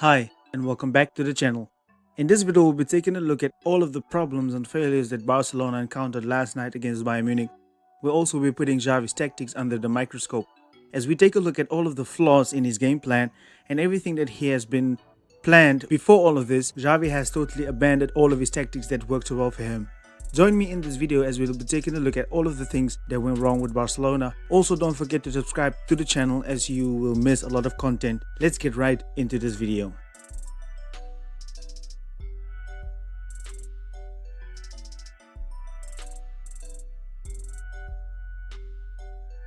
Hi, and welcome back to the channel. In this video, we'll be taking a look at all of the problems and failures that Barcelona encountered last night against Bayern Munich. We'll also be putting Xavi's tactics under the microscope as we take a look at all of the flaws in his game plan and everything that he has been planned. Before all of this, Xavi has totally abandoned all of his tactics that worked so well for him. Join me in this video as we'll be taking a look at all of the things that went wrong with Barcelona. Also, don't forget to subscribe to the channel as you will miss a lot of content. Let's get right into this video.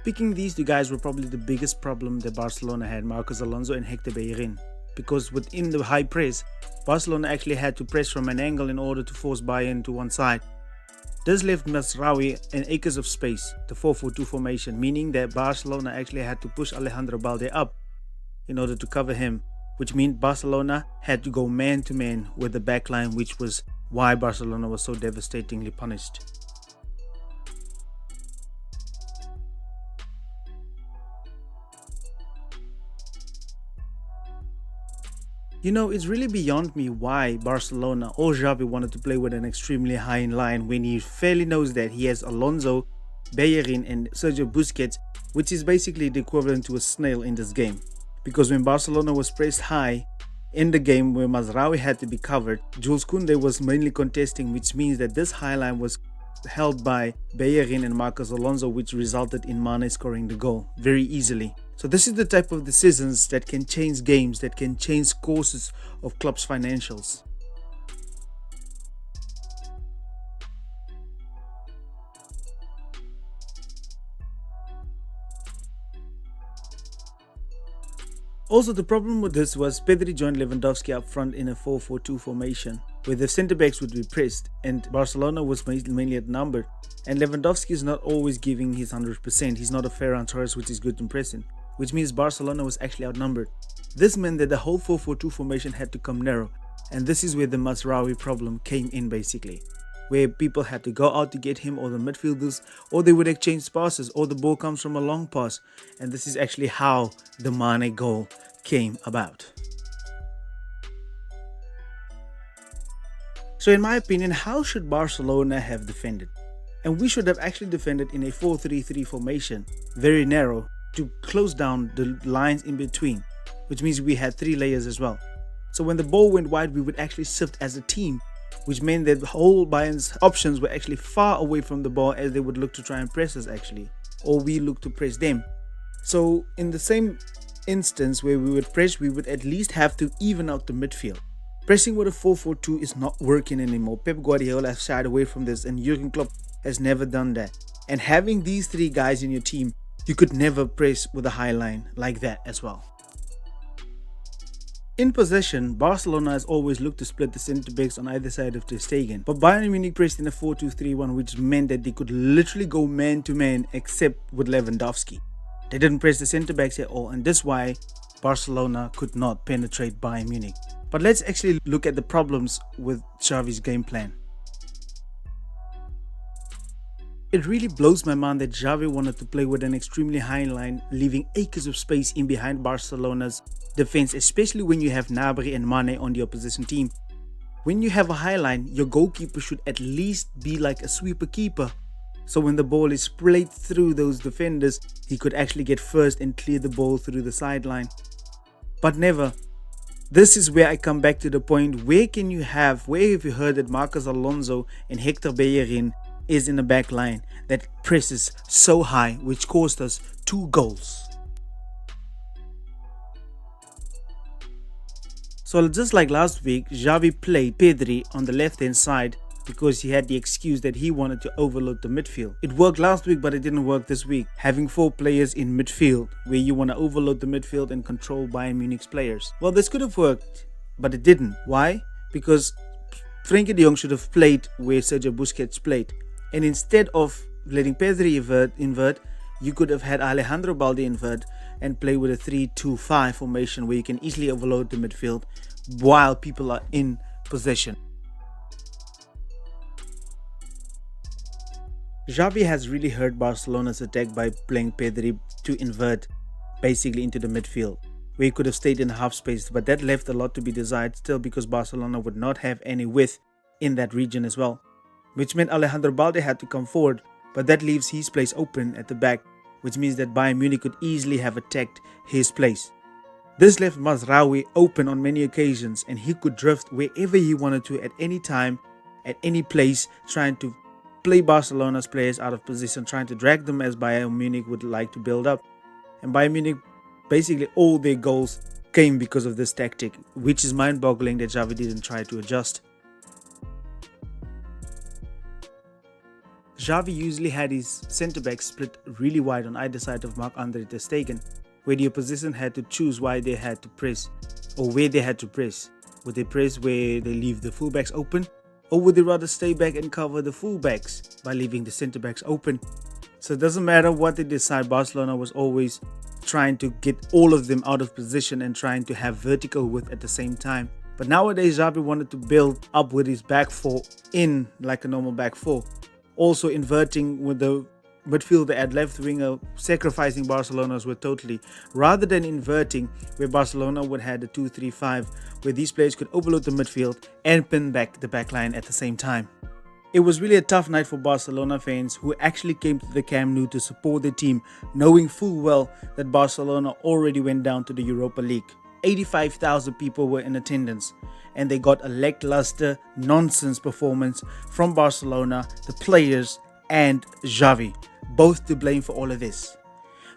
Picking these two guys were probably the biggest problem that Barcelona had, Marcos Alonso and Hector Bellerin, because within the high press, Barcelona actually had to press from an angle in order to force Bayern to one side. This left Mazraoui in acres of space, the 4-4-2 formation, meaning that Barcelona actually had to push Alejandro Balde up in order to cover him, which meant Barcelona had to go man-to-man with the backline, which was why Barcelona was so devastatingly punished. You know, it's really beyond me why Barcelona or Xavi wanted to play with an extremely high line when he fairly knows that he has Alonso, Bellerin and Sergio Busquets, which is basically the equivalent to a snail in this game. Because when Barcelona was pressed high in the game where Mazraoui had to be covered, Jules Koundé was mainly contesting, which means that this high line was held by Bellerin and Marcos Alonso, which resulted in Mane scoring the goal very easily. So this is the type of decisions that can change games, that can change courses of clubs' financials. Also, the problem with this was Pedri joined Lewandowski up front in a 4-4-2 formation, where the centre-backs would be pressed and Barcelona was mainly outnumbered, and Lewandowski is not always giving his 100%, he's not a Ferran Torres which is good in pressing, which means Barcelona was actually outnumbered. This meant that the whole 4-4-2 formation had to come narrow, and this is where the Mazraoui problem came in basically, where people had to go out to get him, or the midfielders, or they would exchange passes, or the ball comes from a long pass, and this is actually how the Mane goal came about. So in my opinion, how should Barcelona have defended? And we should have actually defended in a 4-3-3 formation, very narrow, to close down the lines in between, which means we had 3 layers as well. So when the ball went wide, we would actually shift as a team, which meant that the whole Bayern's options were actually far away from the ball as they would look to try and press us actually, or we look to press them. So in the same instance where we would press, we would at least have to even out the midfield. Pressing with a 4-4-2 is not working anymore. Pep Guardiola has shied away from this and Jurgen Klopp has never done that. And having these 3 guys in your team, you could never press with a high line like that as well. In possession, Barcelona has always looked to split the centre-backs on either side of Ter Stegen, but Bayern Munich pressed in a 4-2-3-1, which meant that they could literally go man-to-man except with Lewandowski. They didn't press the centre-backs at all, and that's why Barcelona could not penetrate Bayern Munich. But let's actually look at the problems with Xavi's game plan. It really blows my mind that Xavi wanted to play with an extremely high line, leaving acres of space in behind Barcelona's defense, especially when you have Gnabry and Mane on the opposition team. When you have a high line, your goalkeeper should at least be like a sweeper keeper. So when the ball is played through those defenders, he could actually get first and clear the ball through the sideline. But never. This is where I come back to the point, where have you heard that Marcos Alonso and Hector Bellerin is in the back line that presses so high, which cost us 2 goals. So just like last week, Xavi played Pedri on the left hand side because he had the excuse that he wanted to overload the midfield. It worked last week, but it didn't work this week, having 4 players in midfield where you want to overload the midfield and control Bayern Munich's players. Well, this could have worked, but it didn't. Why? Because Frenkie de Jong should have played where Sergio Busquets played. And instead of letting Pedri invert, you could have had Alejandro Balde invert and play with a 3-2-5 formation where you can easily overload the midfield while people are in possession. Xavi has really hurt Barcelona's attack by playing Pedri to invert basically into the midfield. where he could have stayed in half space, but that left a lot to be desired still because Barcelona would not have any width in that region as well, which meant Alejandro Balde had to come forward, but that leaves his place open at the back, which means that Bayern Munich could easily have attacked his place. This left Mazraoui open on many occasions, and he could drift wherever he wanted to at any time, at any place, trying to play Barcelona's players out of position, trying to drag them as Bayern Munich would like to build up. And Bayern Munich, basically all their goals came because of this tactic, which is mind-boggling that Xavi didn't try to adjust. Xavi usually had his centre-backs split really wide on either side of Marc-Andre ter Stegen, where the opposition had to choose why they had to press, or where they had to press. Would they press where they leave the fullbacks open, or would they rather stay back and cover the fullbacks by leaving the centre-backs open? So it doesn't matter what they decide, Barcelona was always trying to get all of them out of position and trying to have vertical width at the same time. But nowadays Xavi wanted to build up with his back four in like a normal back four, also inverting with the midfielder at left winger, sacrificing Barcelona's width totally, rather than inverting where Barcelona would have the 2-3-5, where these players could overload the midfield and pin back the backline at the same time. It was really a tough night for Barcelona fans, who actually came to the Camp Nou to support their team, knowing full well that Barcelona already went down to the Europa League. 85,000 people were in attendance, and they got a lackluster nonsense performance from Barcelona, the players and Xavi, both to blame for all of this.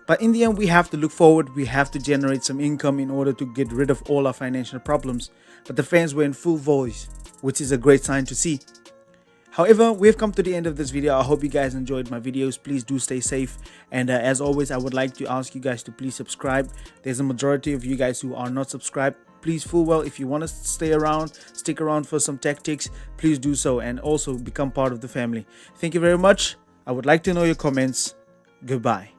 But in the end, we have to look forward, we have to generate some income in order to get rid of all our financial problems. But the fans were in full voice, which is a great sign to see. However, we've come to the end of this video. I hope you guys enjoyed my videos. Please do stay safe. And as always, I would like to ask you guys to please subscribe. There's a majority of you guys who are not subscribed. Please, full well, if you want to stick around for some tactics, please do so, and also become part of the family. Thank you very much. I would like to know your comments. Goodbye.